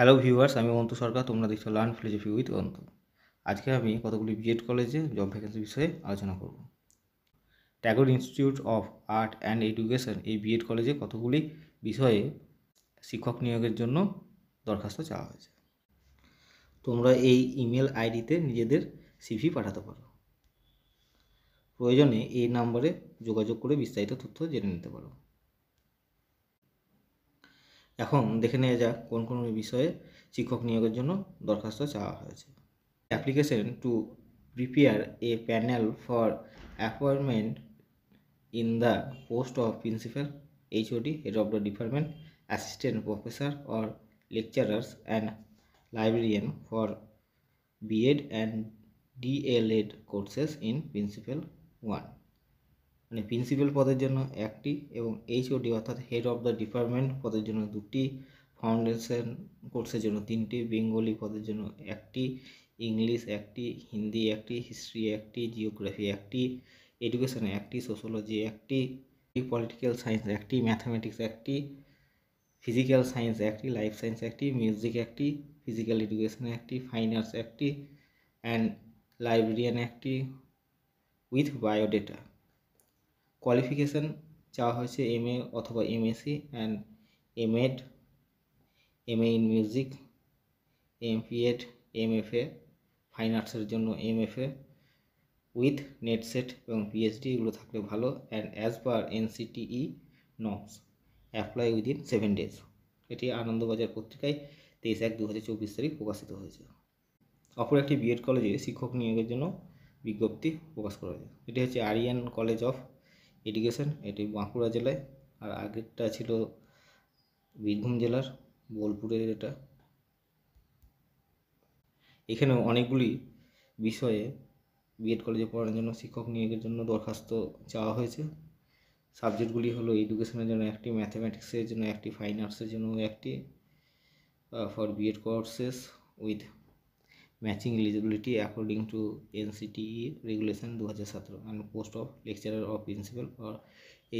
Hello viewers, আমি অন্তু সরকার। তোমরা দেখছো লার্ন ফিলোজফি উইথ অন্তু। আজকে আমি কতগুলি বিএড কলেজে জব ভ্যাকেন্সি বিষয়ে আলোচনা করব। Tagore institute of art and education এই বিএড কলেজে কতগুলি বিষয়ে শিক্ষক নিয়োগের জন্য দরখাস্ত চাওয়া হয়েছে। তোমরা এই ইমেল আইডিতে নিজেদের সিভি পাঠাতে পারো। প্রয়োজনে এই নাম্বারে যোগাযোগ করে বিস্তারিত তথ্য জেনে নিতে পারো। এখন দেখে নেওয়া যাক কোন কোন বিষয়ে শিক্ষক নিয়োগের জন্য দরখাস্ত চাওয়া হয়েছে। Application to prepare a panel for appointment in the post of principal, HOD, head of the department, assistant professor or lecturers and librarian for B.Ed and DLEd courses in Principal 1। মানে প্রিন্সিপাল পদের জন্য একটি এবং HOD অর্থাৎ head of the department পদের জন্য দুটি, foundation কোর্সের জন্য তিনটি, বেঙ্গলি পদের জন্য একটি, ইংলিশ একটি, হিন্দি একটি, হিস্ট্রি একটি, জিওগ্রাফি একটি, এডুকেশনে একটি, সোশ্যোলজি একটি, পলিটিক্যাল সায়েন্স একটি, ম্যাথামেটিক্স একটি, ফিজিক্যাল সায়েন্স একটি, লাইফ সায়েন্স একটি, মিউজিক একটি, ফিজিক্যাল এডুকেশন একটি, ফাইন আর্টস একটি অ্যান্ড লাইব্রেরিয়ান একটি উইথ বায়োডেটা। কোয়ালিফিকেশান চাওয়া হয়েছে MA অথবা MSc and MEd, MA in music, MPEd, MFA, fine আর্টসের জন্য MFA উইথ নেট সেট এবং PhD এগুলো থাকলে ভালো। And as per NCTE norms apply within 7 days। এটি আনন্দবাজার পত্রিকায় 23/1/2024 তারিখ প্রকাশিত হয়েছে। অপর একটি বিএড কলেজে শিক্ষক নিয়োগের জন্য বিজ্ঞপ্তি প্রকাশ করা হয়েছে। এটি হচ্ছে আরিয়ান কলেজ অফ এডুকেশন, এটি বাঁকুড়া জেলায়, আর আগেরটা ছিল বীরভূম জেলার বোলপুরের। এখানে অনেকগুলি বিষয়ে বিএড কলেজে পড়ানোর জন্য শিক্ষক নিয়োগের জন্য দরখাস্ত চাওয়া হয়েছে। সাবজেক্টগুলি হলো এডুকেশনের জন্য একটি, ম্যাথামেটিক্সের জন্য একটি, ফাইন আর্টসের জন্য একটি, for BEd courses with matching eligibility according to NCTE regulation 2017 and post of lecturer of principal or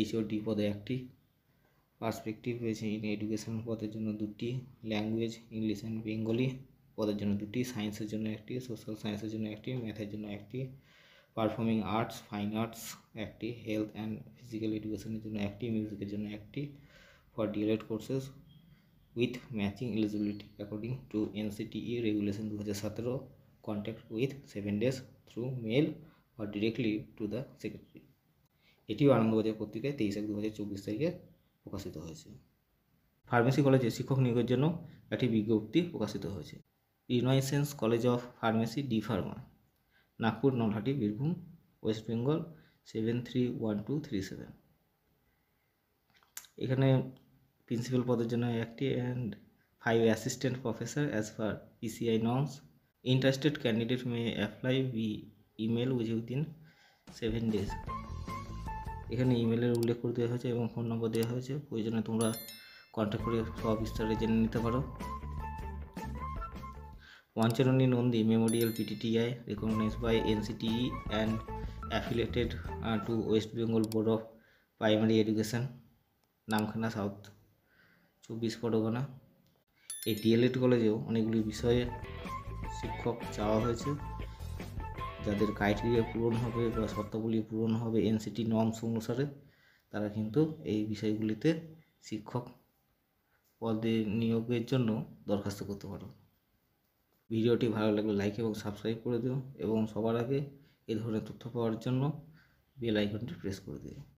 HOD পদে একটি, পার্সপেক্টিভ রয়েছে ইন এডুকেশন পদের জন্য দুটি, ল্যাঙ্গুয়েজ ইংলিশ অ্যান্ড বেঙ্গলি পদের জন্য দুটি, সায়েন্সের জন্য একটি, সোশ্যাল সায়েন্সের জন্য একটি, ম্যাথের জন্য একটি, পারফর্মিং আর্টস, ফাইন আর্টস একটি, হেলথ অ্যান্ড ফিজিক্যাল এডুকেশনের জন্য একটি, মিউজিকের জন্য একটি, for DLEd courses with matching eligibility according to NCTE regulation 2017, contact with 7 days through mail or directly to the secretary. এটিও আনন্দবাজার পত্রিকায় 23/1/2024 তারিখে প্রকাশিত হয়েছে। ফার্মেসি কলেজে শিক্ষক নিয়োগের জন্য একটি বিজ্ঞপ্তি প্রকাশিত হয়েছে। Renaissance college of pharmacy D pharma, Nagpur, Nalhati, Birbhum, West Bengal 731237। এখানে প্রিন্সিপাল পদের জন্য একটি and 5 assistant professor as per PCI norms. Interested candidate may apply email within 7 days। এখানে ইমেলের উল্লেখ করে দেওয়া হয়েছে এবং ফোন নম্বর দেওয়া হয়েছে। প্রয়োজনে তোমরা কন্ট্যাক্ট করে সব বিস্তারে জেনে নিতে পারো। Panchanani Nandi memorial PTTI recognized by NCTE and affiliated to West Bengal Board of Primary Education, Namkhana, south 24 Pargana. এই DLEd কলেজেও অনেকগুলি বিষয়ে শিক্ষক চাওয়া হয়েছে। যাদের ক্রাইটেরিয়া পূরণ হবে বা শর্তাবলী পূরণ হবে NCTE নর্মস অনুসারে, তারা কিন্তু এই বিষয়গুলিতে শিক্ষক পদে নিয়োগের জন্য দরখাস্ত করতে পারো। ভিডিওটি ভালো লাগলে লাইক এবং সাবস্ক্রাইব করে দিও এবং সবার আগে এই ধরনের তথ্য পাওয়ার জন্য বেল আইকনটি প্রেস করে দিও।